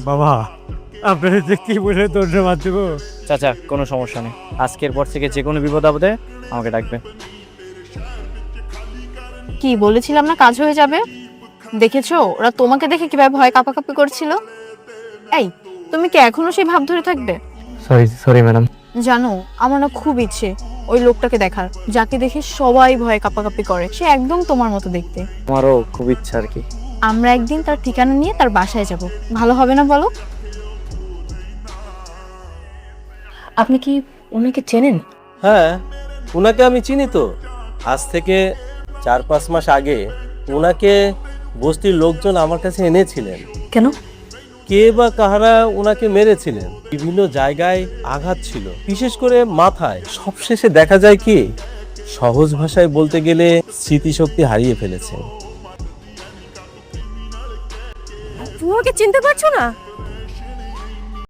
বাবা আপনার যে কি বলে ধন্যবাদ দেবো। চাচা কোনো সমস্যা নেই, আজকের পর থেকে যে কোনো বিপদ আপদে আমাকে ডাকবে। কি বলেছিলাম না কাজ হয়ে যাবে? দেখেছো ওরা তোমাকে দেখে কিভাবে ভয় কাঁপাকাঁপি করছিল। এই তুমি কি এখনো সেই ভাব ধরে থাকবে? Sorry madam. জানো আমার না খুব ইচ্ছে ওই লোকটাকে দেখার, যাকে দেখে সবাই ভয় কাঁপাকাঁপি করে। সে একদম তোমার মতো দেখতে। আমারও খুব ইচ্ছা আর কি। আমরা একদিন তার ঠিকানা নিয়ে তার বাসায় যাব, ভালো হবে না বলো? আপনি কি ওনাকে চেনেন? হ্যাঁ, ওনাকে আমি চিনি তো। আজ থেকে 4-5 মাস আগে ওনাকে বস্তির লোকজন আমার কাছে এনেছিলেন। কেন? কে বা কাহারা ওনাকে মেরেছিলেন। বিভিন্ন জায়গায় আঘাত ছিল, বিশেষ করে মাথায়। সবশেষে দেখা যায় কি, সহজ ভাষায় বলতে গেলে স্মৃতিশক্তি হারিয়ে ফেলেছে। তুমি ওকে চিনতে পারছো না?